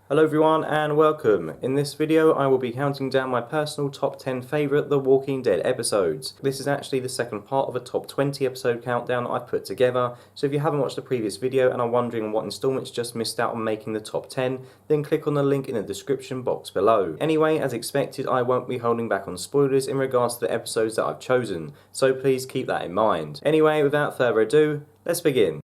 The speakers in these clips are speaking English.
Hello everyone and welcome. In this video I will be counting down my personal top 10 favourite The Walking Dead episodes. This is actually the second part of a top 20 episode countdown I've put together, so if you haven't watched the previous video and are wondering what installments just missed out on making the top 10, then click on the link in the description box below. Anyway, as expected, I won't be holding back on spoilers in regards to the episodes that I've chosen, so please keep that in mind. Anyway, without further ado, let's begin.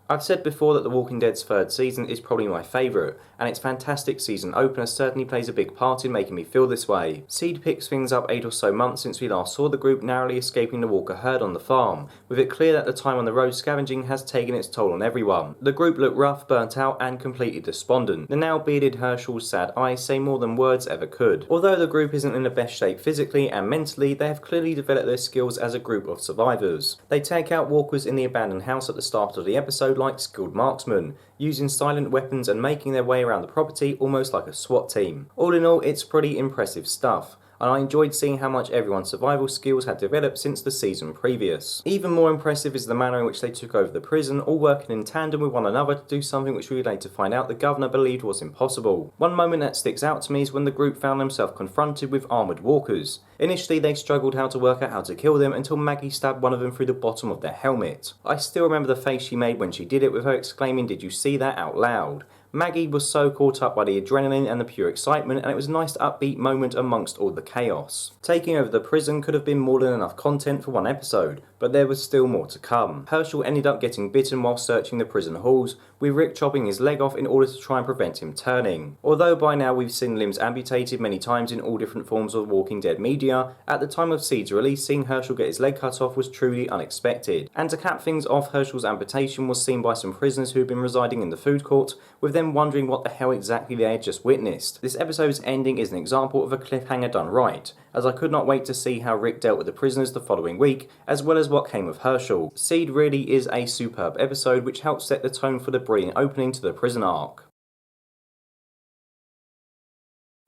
I've said before that The Walking Dead's third season is probably my favourite, and its fantastic season opener certainly plays a big part in making me feel this way. Seed picks things up 8 or so months since we last saw the group narrowly escaping the Walker herd on the farm, with it clear that the time on the road scavenging has taken its toll on everyone. The group look rough, burnt out and completely despondent. The now bearded Hershel's sad eyes say more than words ever could. Although the group isn't in the best shape physically and mentally, they have clearly developed their skills as a group of survivors. They take out walkers in the abandoned house at the start of the episode like skilled marksmen, using silent weapons and making their way around the property almost like a SWAT team. All in all, it's pretty impressive stuff, and I enjoyed seeing how much everyone's survival skills had developed since the season previous. Even more impressive is the manner in which they took over the prison, all working in tandem with one another to do something which we later find out the governor believed was impossible. One moment that sticks out to me is when the group found themselves confronted with armoured walkers. Initially they struggled how to work out how to kill them until Maggie stabbed one of them through the bottom of their helmet. I still remember the face she made when she did it, with her exclaiming, "Did you see that?" out loud. Maggie was so caught up by the adrenaline and the pure excitement, and it was a nice upbeat moment amongst all the chaos. Taking over the prison could have been more than enough content for one episode, but there was still more to come. Hershel ended up getting bitten while searching the prison halls, with Rick chopping his leg off in order to try and prevent him turning. Although by now we've seen limbs amputated many times in all different forms of Walking Dead media, at the time of Seed's release, seeing Hershel get his leg cut off was truly unexpected. And to cap things off, Hershel's amputation was seen by some prisoners who had been residing in the food court, with them wondering what the hell exactly they had just witnessed. This episode's ending is an example of a cliffhanger done right, as I could not wait to see how Rick dealt with the prisoners the following week, as well as what came of Hershel. Seed really is a superb episode which helps set the tone for the brilliant opening to the prison arc.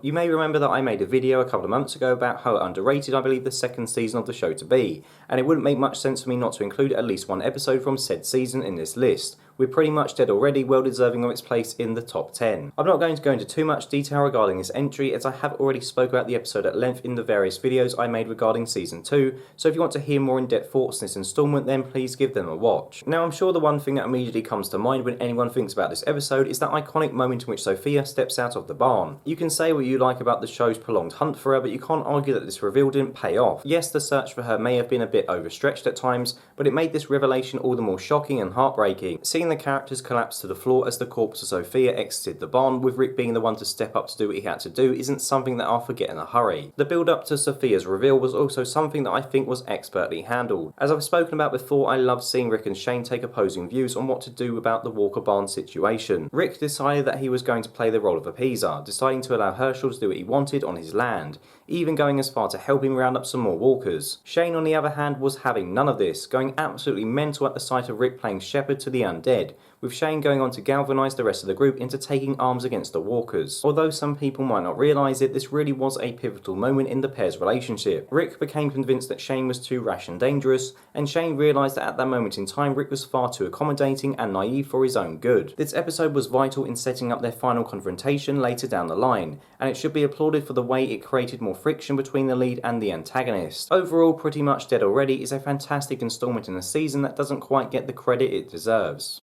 You may remember that I made a video a couple of months ago about how underrated I believe the second season of the show to be, and it wouldn't make much sense for me not to include at least one episode from said season in this list. We're pretty much dead already, well deserving of its place in the top 10. I'm not going to go into too much detail regarding this entry, as I have already spoke about the episode at length in the various videos I made regarding season 2, so if you want to hear more in-depth thoughts on this installment, then please give them a watch. Now, I'm sure the one thing that immediately comes to mind when anyone thinks about this episode is that iconic moment in which Sophia steps out of the barn. You can say what you like about the show's prolonged hunt for her, but you can't argue that this reveal didn't pay off. Yes, the search for her may have been a bit overstretched at times, but it made this revelation all the more shocking and heartbreaking. Seeing the characters collapse to the floor as the corpse of Sophia exited the barn, with Rick being the one to step up to do what he had to do, isn't something that I'll forget in a hurry. The build up to Sophia's reveal was also something that I think was expertly handled. As I've spoken about before, I love seeing Rick and Shane take opposing views on what to do about the Walker barn situation. Rick decided that he was going to play the role of appeaser, deciding to allow Hershel to do what he wanted on his land, even going as far to help him round up some more walkers. Shane, on the other hand, was having none of this, going absolutely mental at the sight of Rick playing shepherd to the undead, with Shane going on to galvanise the rest of the group into taking arms against the walkers. Although some people might not realise it, this really was a pivotal moment in the pair's relationship. Rick became convinced that Shane was too rash and dangerous, and Shane realised that at that moment in time Rick was far too accommodating and naive for his own good. This episode was vital in setting up their final confrontation later down the line, and it should be applauded for the way it created more friction between the lead and the antagonist. Overall, Pretty Much Dead Already is a fantastic installment in the season that doesn't quite get the credit it deserves.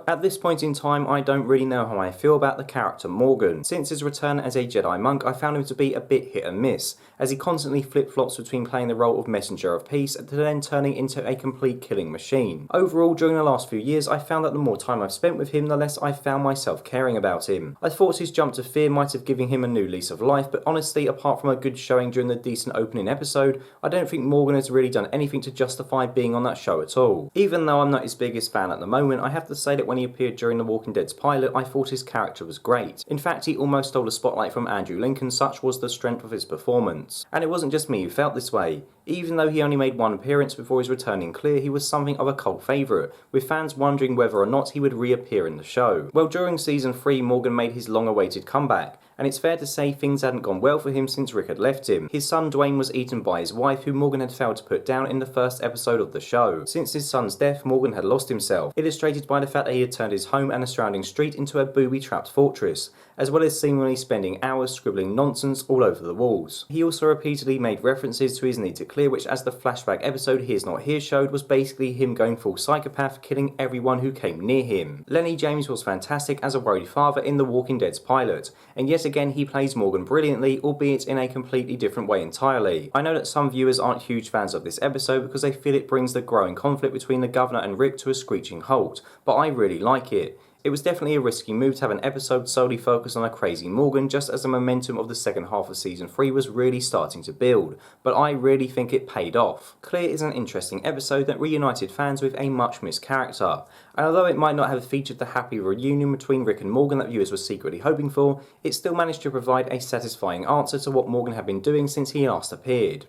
At this point in time, I don't really know how I feel about the character Morgan. Since his return as a Jedi monk, I found him to be a bit hit and miss, as he constantly flip-flops between playing the role of messenger of peace to then turning into a complete killing machine. Overall, during the last few years, I found that the more time I've spent with him, the less I found myself caring about him. I thought his jump to fear might have given him a new lease of life, but honestly, apart from a good showing during the decent opening episode, I don't think Morgan has really done anything to justify being on that show at all. Even though I'm not his biggest fan at the moment, I have to say that when he appeared during The Walking Dead's pilot, I thought his character was great. In fact, he almost stole the spotlight from Andrew Lincoln, such was the strength of his performance. And it wasn't just me who felt this way. Even though he only made one appearance before his returning clear, he was something of a cult favourite, with fans wondering whether or not he would reappear in the show. Well, during season 3, Morgan made his long-awaited comeback, and it's fair to say things hadn't gone well for him since Rick had left him. His son Dwayne was eaten by his wife, who Morgan had failed to put down in the first episode of the show. Since his son's death, Morgan had lost himself, illustrated by the fact that he had turned his home and the surrounding street into a booby-trapped fortress, as well as seemingly spending hours scribbling nonsense all over the walls. He also repeatedly made references to his need to clear, which, as the flashback episode Here's Not Here showed, was basically him going full psychopath, killing everyone who came near him. Lenny James was fantastic as a worried father in The Walking Dead's pilot, and yet again he plays Morgan brilliantly, albeit in a completely different way entirely. I know that some viewers aren't huge fans of this episode because they feel it brings the growing conflict between the Governor and Rick to a screeching halt, but I really like it. It was definitely a risky move to have an episode solely focused on a crazy Morgan, just as the momentum of the second half of season 3 was really starting to build, but I really think it paid off. Clear is an interesting episode that reunited fans with a much missed character, and although it might not have featured the happy reunion between Rick and Morgan that viewers were secretly hoping for, it still managed to provide a satisfying answer to what Morgan had been doing since he last appeared.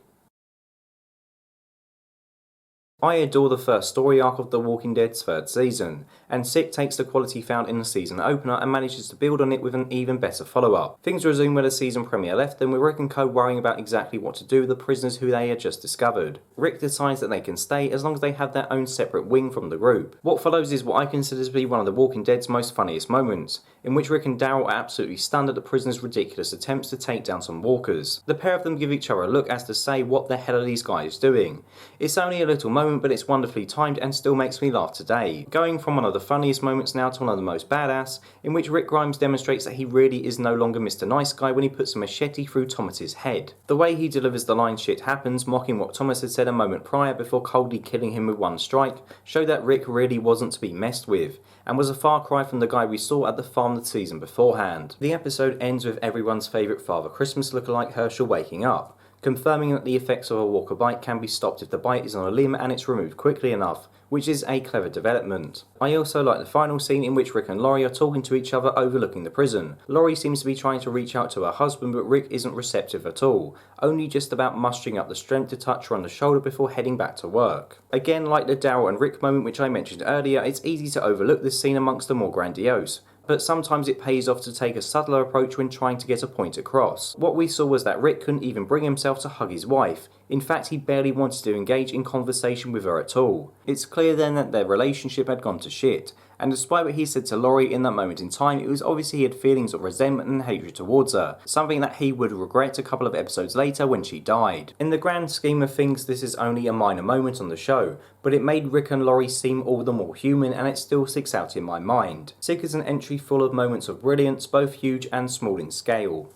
I adore the first story arc of The Walking Dead's third season, and Sick takes the quality found in the season opener and manages to build on it with an even better follow-up. Things resume where the season premiere left them, with Rick and co worrying about exactly what to do with the prisoners who they had just discovered. Rick decides that they can stay as long as they have their own separate wing from the group. What follows is what I consider to be one of The Walking Dead's most funniest moments, in which Rick and Daryl are absolutely stunned at the prisoners' ridiculous attempts to take down some walkers. The pair of them give each other a look as to say, what the hell are these guys doing? It's only a little moment, but it's wonderfully timed and still makes me laugh today. Going from one of the funniest moments now to one of the most badass, in which Rick Grimes demonstrates that he really is no longer Mr. Nice Guy when he puts a machete through Thomas's head. The way he delivers the line "shit happens," mocking what Thomas had said a moment prior before coldly killing him with one strike, showed that Rick really wasn't to be messed with, and was a far cry from the guy we saw at the farm the season beforehand. The episode ends with everyone's favourite Father Christmas lookalike Herschel waking up, confirming that the effects of a walker bite can be stopped if the bite is on a limb and it's removed quickly enough, which is a clever development. I also like the final scene in which Rick and Laurie are talking to each other overlooking the prison. Laurie seems to be trying to reach out to her husband, but Rick isn't receptive at all, only just about mustering up the strength to touch her on the shoulder before heading back to work. Again, like the Daryl and Rick moment which I mentioned earlier, it's easy to overlook this scene amongst the more grandiose, but sometimes it pays off to take a subtler approach when trying to get a point across. What we saw was that Rick couldn't even bring himself to hug his wife. In fact, he barely wanted to engage in conversation with her at all. It's clear then that their relationship had gone to shit, and despite what he said to Laurie in that moment in time, it was obvious he had feelings of resentment and hatred towards her, something that he would regret a couple of episodes later when she died. In the grand scheme of things, this is only a minor moment on the show, but it made Rick and Laurie seem all the more human, and it still sticks out in my mind. Sick is an entry full of moments of brilliance, both huge and small in scale.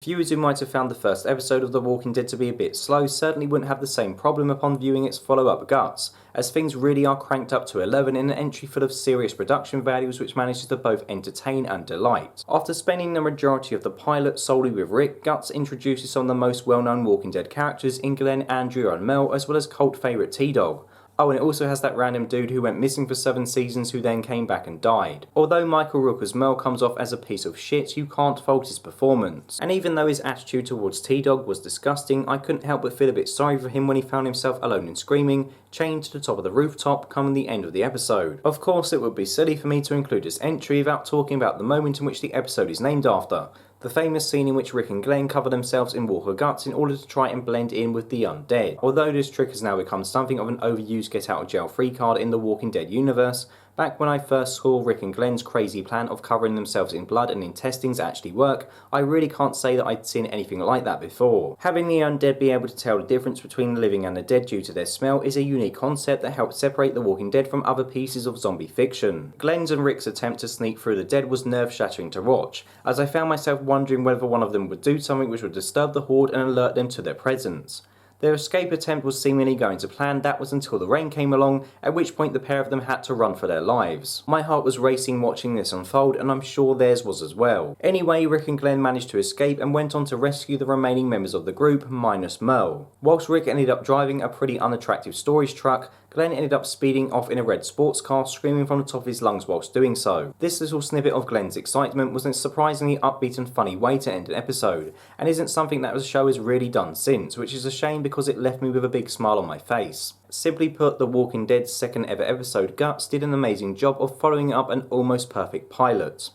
Viewers who might have found the first episode of The Walking Dead to be a bit slow certainly wouldn't have the same problem upon viewing its follow-up Guts, as things really are cranked up to 11 in an entry full of serious production values which manages to both entertain and delight. After spending the majority of the pilot solely with Rick, Guts introduces some of the most well-known Walking Dead characters in Glenn, Andrew and Mel, as well as cult favourite T-Dog. Oh, and it also has that random dude who went missing for 7 seasons who then came back and died. Although Michael Rooker's Mel comes off as a piece of shit, you can't fault his performance. And even though his attitude towards T-Dog was disgusting, I couldn't help but feel a bit sorry for him when he found himself alone and screaming, chained to the top of the rooftop come the end of the episode. Of course, it would be silly for me to include this entry without talking about the moment in which the episode is named after. The famous scene in which Rick and Glenn cover themselves in walker guts in order to try and blend in with the undead. Although this trick has now become something of an overused get out of jail free card in the Walking Dead universe, back when I first saw Rick and Glenn's crazy plan of covering themselves in blood and intestines actually work, I really can't say that I'd seen anything like that before. Having the undead be able to tell the difference between the living and the dead due to their smell is a unique concept that helps separate The Walking Dead from other pieces of zombie fiction. Glenn's and Rick's attempt to sneak through the dead was nerve-shattering to watch, as I found myself wondering whether one of them would do something which would disturb the horde and alert them to their presence. Their escape attempt was seemingly going to plan, that was until the rain came along, at which point the pair of them had to run for their lives. My heart was racing watching this unfold, and I'm sure theirs was as well. Anyway, Rick and Glenn managed to escape and went on to rescue the remaining members of the group, minus Merle. Whilst Rick ended up driving a pretty unattractive storage truck, Glenn ended up speeding off in a red sports car, screaming from the top of his lungs whilst doing so. This little snippet of Glenn's excitement was a surprisingly upbeat and funny way to end an episode, and isn't something that the show has really done since, which is a shame because it left me with a big smile on my face. Simply put, The Walking Dead's second ever episode, Guts, did an amazing job of following up an almost perfect pilot.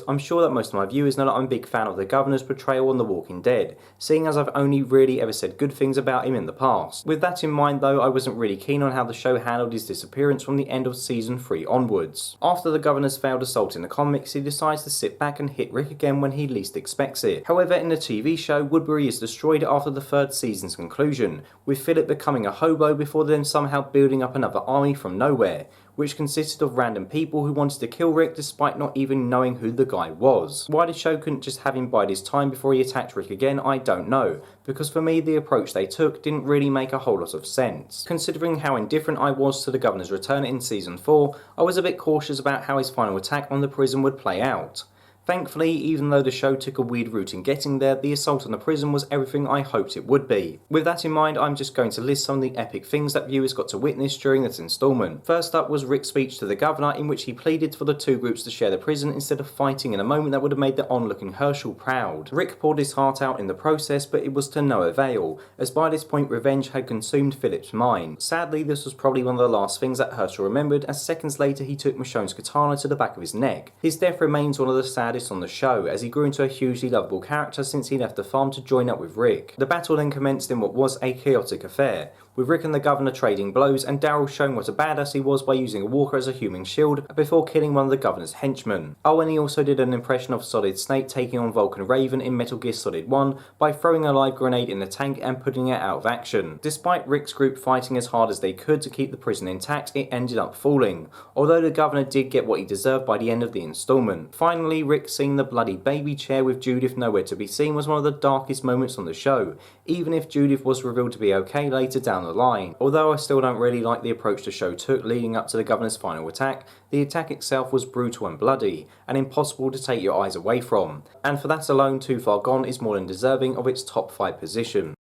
I'm sure that most of my viewers know that I'm a big fan of the Governor's portrayal on The Walking Dead, seeing as I've only really ever said good things about him in the past. With that in mind though, I wasn't really keen on how the show handled his disappearance from the end of season 3 onwards. After the Governor's failed assault in the comics, he decides to sit back and hit Rick again when he least expects it. However, in the TV show, Woodbury is destroyed after the 3rd season's conclusion, with Philip becoming a hobo before then somehow building up another army from nowhere, which consisted of random people who wanted to kill Rick despite not even knowing who the guy was. Why the show couldn't just have him bide his time before he attacked Rick again, I don't know, because for me the approach they took didn't really make a whole lot of sense. Considering how indifferent I was to the Governor's return in season 4, I was a bit cautious about how his final attack on the prison would play out. Thankfully, even though the show took a weird route in getting there, the assault on the prison was everything I hoped it would be. With that in mind, I'm just going to list some of the epic things that viewers got to witness during this installment. First up was Rick's speech to the Governor, in which he pleaded for the two groups to share the prison instead of fighting in a moment that would have made the onlooking Herschel proud. Rick poured his heart out in the process, but it was to no avail, as by this point revenge had consumed Philip's mind. Sadly, this was probably one of the last things that Herschel remembered, as seconds later he took Michonne's katana to the back of his neck. His death remains one of the saddest on the show, as he grew into a hugely lovable character since he left the farm to join up with Rick. The battle then commenced in what was a chaotic affair, with Rick and the Governor trading blows and Daryl showing what a badass he was by using a walker as a human shield before killing one of the Governor's henchmen. Oh, and he also did an impression of Solid Snake taking on Vulcan Raven in Metal Gear Solid 1 by throwing a live grenade in the tank and putting it out of action. Despite Rick's group fighting as hard as they could to keep the prison intact, it ended up falling, although the Governor did get what he deserved by the end of the installment. Finally, Rick seeing the bloody baby chair with Judith nowhere to be seen was one of the darkest moments on the show, even if Judith was revealed to be okay later down the line. Although I still don't really like the approach the show took leading up to the Governor's final attack, the attack itself was brutal and bloody, and impossible to take your eyes away from, and for that alone, Too Far Gone is more than deserving of its top 5 position.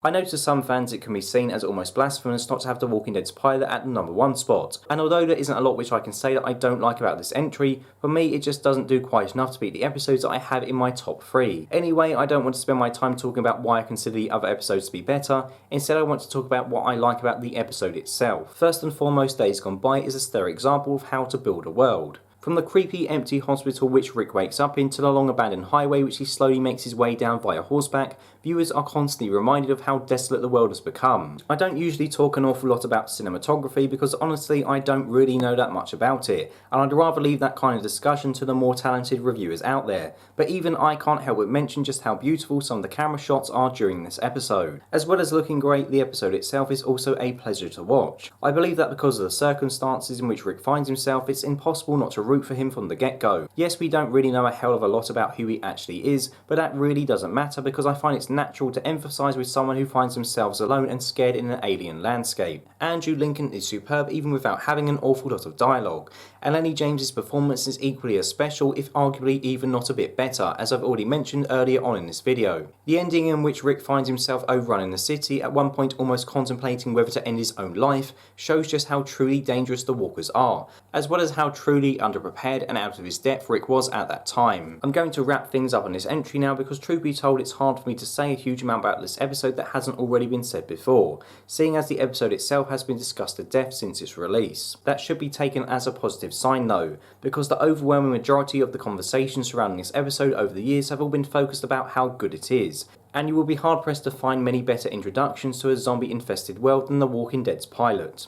I know to some fans it can be seen as almost blasphemous not to have The Walking Dead's pilot at the number 1 spot, and although there isn't a lot which I can say that I don't like about this entry, for me it just doesn't do quite enough to beat the episodes that I have in my top 3. Anyway, I don't want to spend my time talking about why I consider the other episodes to be better, instead I want to talk about what I like about the episode itself. First and foremost, Days Gone By is a stellar example of how to build a world. From the creepy, empty hospital which Rick wakes up in to the long abandoned highway which he slowly makes his way down via horseback, viewers are constantly reminded of how desolate the world has become. I don't usually talk an awful lot about cinematography because honestly I don't really know that much about it, and I'd rather leave that kind of discussion to the more talented reviewers out there, but even I can't help but mention just how beautiful some of the camera shots are during this episode. As well as looking great, the episode itself is also a pleasure to watch. I believe that because of the circumstances in which Rick finds himself, it's impossible not to root for him from the get-go. Yes, we don't really know a hell of a lot about who he actually is, but that really doesn't matter because I find it's natural to emphasise with someone who finds themselves alone and scared in an alien landscape. Andrew Lincoln is superb even without having an awful lot of dialogue, and Lenny James's performance is equally as special, if arguably even not a bit better, as I've already mentioned earlier on in this video. The ending in which Rick finds himself overrunning the city, at one point almost contemplating whether to end his own life, shows just how truly dangerous the walkers are, as well as how truly underprepared and out of his depth Rick was at that time. I'm going to wrap things up on this entry now because truth be told it's hard for me to say a huge amount about this episode that hasn't already been said before, seeing as the episode itself has been discussed to death since its release. That should be taken as a positive sign though, because the overwhelming majority of the conversations surrounding this episode over the years have all been focused about how good it is, and you will be hard pressed to find many better introductions to a zombie infested world than The Walking Dead's pilot.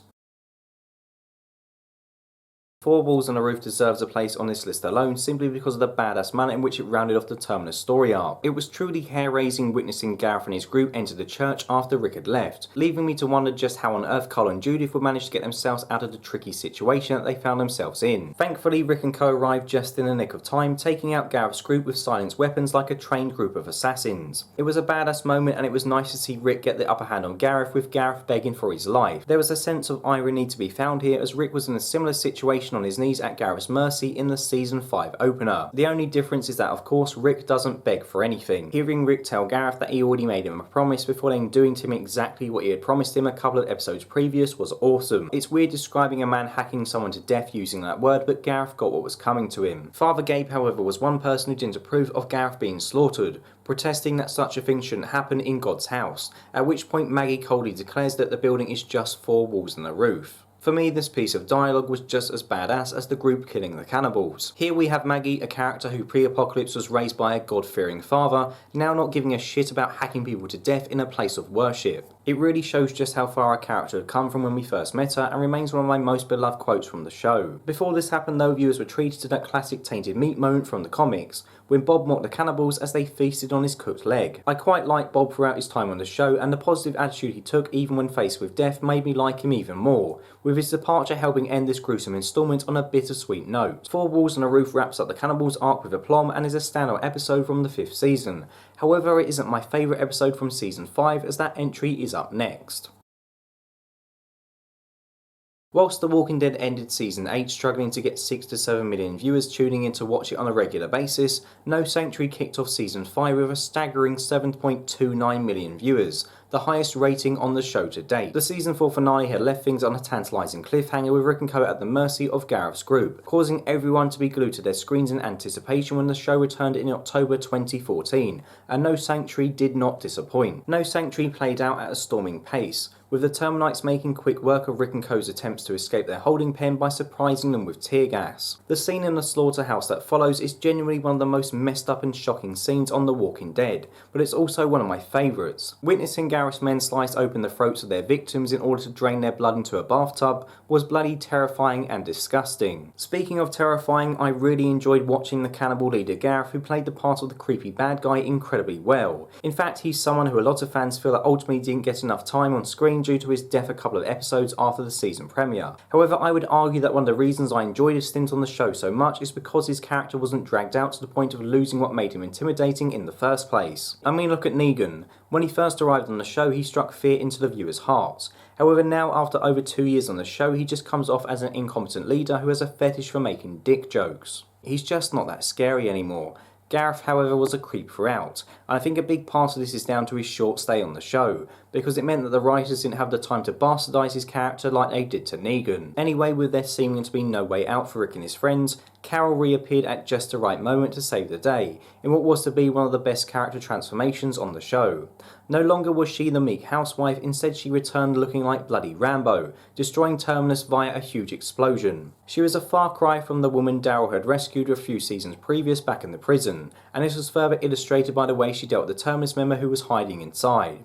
Four Walls and a Roof deserves a place on this list alone simply because of the badass manner in which it rounded off the Terminus story arc. It was truly hair-raising witnessing Gareth and his group enter the church after Rick had left, leaving me to wonder just how on earth Carl and Judith would manage to get themselves out of the tricky situation that they found themselves in. Thankfully, Rick and co arrived just in the nick of time, taking out Gareth's group with silenced weapons like a trained group of assassins. It was a badass moment and it was nice to see Rick get the upper hand on Gareth, with Gareth begging for his life. There was a sense of irony to be found here as Rick was in a similar situation situation on his knees at Gareth's mercy in the Season 5 opener. The only difference is that, of course, Rick doesn't beg for anything. Hearing Rick tell Gareth that he already made him a promise before then doing to him exactly what he had promised him a couple of episodes previous was awesome. It's weird describing a man hacking someone to death using that word, but Gareth got what was coming to him. Father Gabe, however, was one person who didn't approve of Gareth being slaughtered, protesting that such a thing shouldn't happen in God's house, at which point Maggie coldly declares that the building is just 4 walls and a roof. For me, this piece of dialogue was just as badass as the group killing the cannibals. Here we have Maggie, a character who pre-apocalypse was raised by a God-fearing father, now not giving a shit about hacking people to death in a place of worship. It really shows just how far our character had come from when we first met her, and remains one of my most beloved quotes from the show. Before this happened though, viewers were treated to that classic tainted meat moment from the comics, when Bob mocked the cannibals as they feasted on his cooked leg. I quite liked Bob throughout his time on the show, and the positive attitude he took even when faced with death made me like him even more, with his departure helping end this gruesome installment on a bittersweet note. 4 Walls and a Roof wraps up the cannibals arc with aplomb and is a standout episode from the 5th season. However, it isn't my favourite episode from Season 5, as that entry is up next. Whilst The Walking Dead ended Season 8 struggling to get 6 to 7 million viewers tuning in to watch it on a regular basis, No Sanctuary kicked off Season 5 with a staggering 7.29 million viewers, the highest rating on the show to date. The Season 4 finale had left things on a tantalising cliffhanger with Rick and Co at the mercy of Gareth's group, causing everyone to be glued to their screens in anticipation when the show returned in October 2014, and No Sanctuary did not disappoint. No Sanctuary played out at a storming pace, with the Terminites making quick work of Rick and Co.'s attempts to escape their holding pen by surprising them with tear gas. The scene in the slaughterhouse that follows is genuinely one of the most messed up and shocking scenes on The Walking Dead, but it's also one of my favourites. Witnessing Gareth's men slice open the throats of their victims in order to drain their blood into a bathtub was bloody terrifying and disgusting. Speaking of terrifying, I really enjoyed watching the cannibal leader Gareth, who played the part of the creepy bad guy incredibly well. In fact, he's someone who a lot of fans feel that ultimately didn't get enough time on screen due to his death a couple of episodes after the season premiere. However, I would argue that one of the reasons I enjoyed his stint on the show so much is because his character wasn't dragged out to the point of losing what made him intimidating in the first place. I mean, look at Negan. When he first arrived on the show, he struck fear into the viewers' hearts. However, now after over 2 years on the show, he just comes off as an incompetent leader who has a fetish for making dick jokes. He's just not that scary anymore. Gareth, however, was a creep throughout, and I think a big part of this is down to his short stay on the show, because it meant that the writers didn't have the time to bastardise his character like they did to Negan. Anyway, with there seeming to be no way out for Rick and his friends, Carol reappeared at just the right moment to save the day, in what was to be one of the best character transformations on the show. No longer was she the meek housewife, instead she returned looking like bloody Rambo, destroying Terminus via a huge explosion. She was a far cry from the woman Daryl had rescued a few seasons previous back in the prison, and this was further illustrated by the way she dealt with the Terminus member who was hiding inside.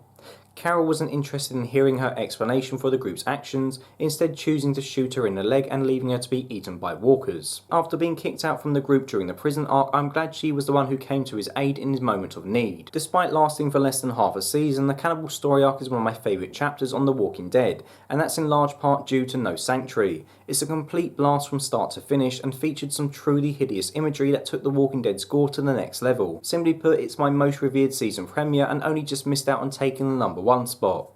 Carol wasn't interested in hearing her explanation for the group's actions, instead choosing to shoot her in the leg and leaving her to be eaten by walkers. After being kicked out from the group during the prison arc, I'm glad she was the one who came to his aid in his moment of need. Despite lasting for less than half a season, the cannibal story arc is one of my favourite chapters on The Walking Dead, and that's in large part due to No Sanctuary. It's a complete blast from start to finish and featured some truly hideous imagery that took The Walking Dead's gore to the next level. Simply put, it's my most revered season premiere and only just missed out on taking the #1 spot.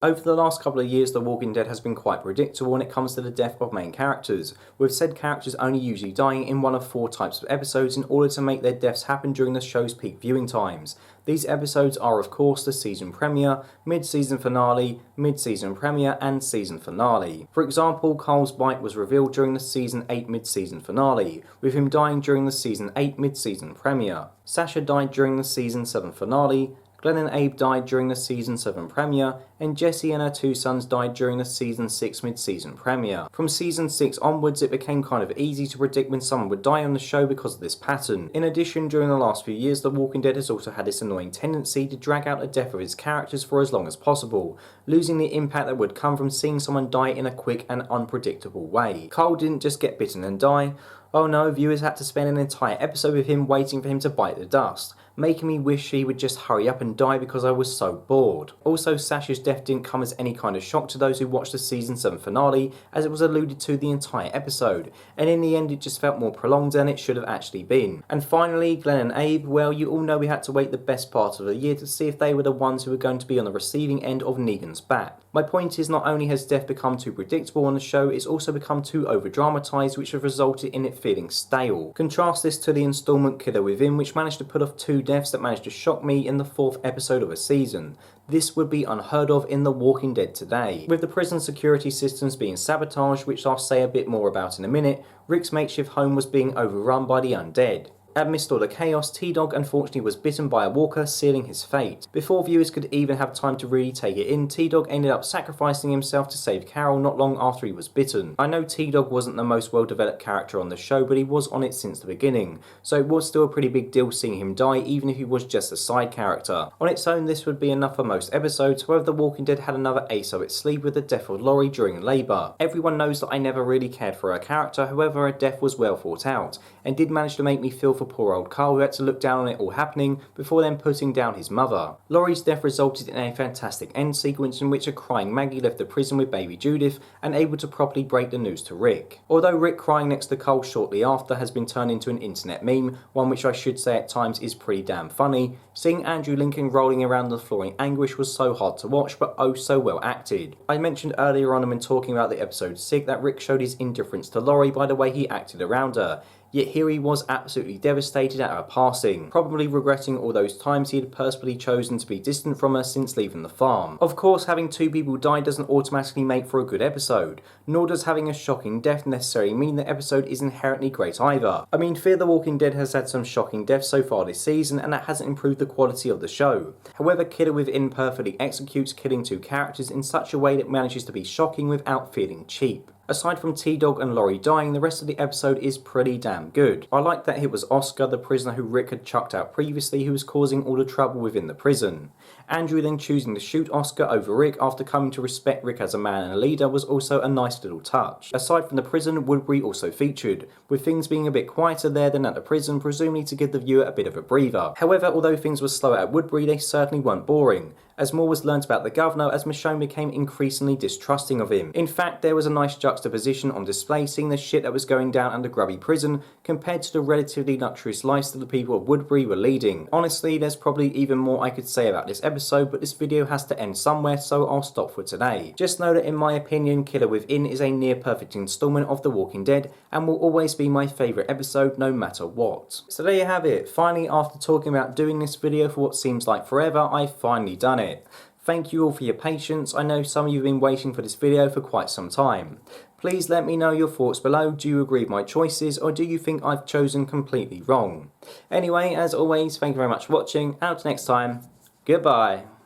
Over the last couple of years, The Walking Dead has been quite predictable when it comes to the death of main characters, with said characters only usually dying in one of 4 types of episodes in order to make their deaths happen during the show's peak viewing times. These episodes are of course the season premiere, mid-season finale, mid-season premiere and season finale. For example, Carl's bite was revealed during the season 8 mid-season finale, with him dying during the season 8 mid-season premiere. Sasha died during the season 7 finale, Glenn and Abe died during the Season 7 premiere, and Jessie and her 2 sons died during the Season 6 mid-season premiere. From Season 6 onwards, it became kind of easy to predict when someone would die on the show because of this pattern. In addition, during the last few years, The Walking Dead has also had this annoying tendency to drag out the death of its characters for as long as possible, losing the impact that would come from seeing someone die in a quick and unpredictable way. Carl didn't just get bitten and die. Oh no, viewers had to spend an entire episode with him waiting for him to bite the dust. making me wish he would just hurry up and die because I was so bored. Also, Sasha's death didn't come as any kind of shock to those who watched the season 7 finale, as it was alluded to the entire episode, and in the end it just felt more prolonged than it should have actually been. And finally, Glenn and Abe, well, you all know we had to wait the best part of the year to see if they were the ones who were going to be on the receiving end of Negan's bat. My point is, not only has death become too predictable on the show, it's also become too over-dramatised, which has resulted in it feeling stale. Contrast this to the installment Killer Within, which managed to pull off 2 deaths that managed to shock me in the 4th episode of a season. This would be unheard of in The Walking Dead today. With the prison security systems being sabotaged, which I'll say a bit more about in a minute, Rick's makeshift home was being overrun by the undead. Amidst all the chaos, T-Dog unfortunately was bitten by a walker, sealing his fate. Before viewers could even have time to really take it in, T-Dog ended up sacrificing himself to save Carol not long after he was bitten. I know T-Dog wasn't the most well-developed character on the show, but he was on it since the beginning, so it was still a pretty big deal seeing him die, even if he was just a side character. On its own, this would be enough for most episodes. However, The Walking Dead had another ace up its sleeve with the death of Lori during labour. Everyone knows that I never really cared for her character, however her death was well thought out, and did manage to make me feel for poor old Carl, who had to look down on it all happening before then putting down his mother. Lori's death resulted in a fantastic end sequence in which a crying Maggie left the prison with baby Judith and able to properly break the news to Rick. Although Rick crying next to Cole shortly after has been turned into an internet meme, one which I should say at times is pretty damn funny, seeing Andrew Lincoln rolling around the floor in anguish was so hard to watch, but oh so well acted. I mentioned earlier on when talking about the episode Sig that Rick showed his indifference to Lori by the way he acted around her. Yet here he was absolutely devastated at her passing, probably regretting all those times he had purposely chosen to be distant from her since leaving the farm. Of course, having 2 people die doesn't automatically make for a good episode, nor does having a shocking death necessarily mean the episode is inherently great either. I mean, Fear the Walking Dead has had some shocking deaths so far this season, and that hasn't improved the quality of the show. However, Killer Within perfectly executes killing 2 characters in such a way that manages to be shocking without feeling cheap. Aside from T-Dog and Lori dying, the rest of the episode is pretty damn good. I like that it was Oscar, the prisoner who Rick had chucked out previously, who was causing all the trouble within the prison. Andrew then choosing to shoot Oscar over Rick after coming to respect Rick as a man and a leader was also a nice little touch. Aside from the prison, Woodbury also featured, with things being a bit quieter there than at the prison, presumably to give the viewer a bit of a breather. However, although things were slower at Woodbury, they certainly weren't boring, as more was learnt about the governor as Michonne became increasingly distrusting of him. In fact, there was a nice juxtaposition on display seeing the shit that was going down under Grubby Prison compared to the relatively luxurious lifestyle the people of Woodbury were leading. Honestly, there's probably even more I could say about this episode, but this video has to end somewhere, so I'll stop for today. Just know that in my opinion, Killer Within is a near perfect installment of The Walking Dead and will always be my favourite episode no matter what. So there you have it. Finally, after talking about doing this video for what seems like forever, I've finally done it. Thank you all for your patience. I know some of you have been waiting for this video for quite some time. Please let me know your thoughts below. Do you agree with my choices, or do you think I've chosen completely wrong? Anyway, as always, thank you very much for watching. Until next time, goodbye.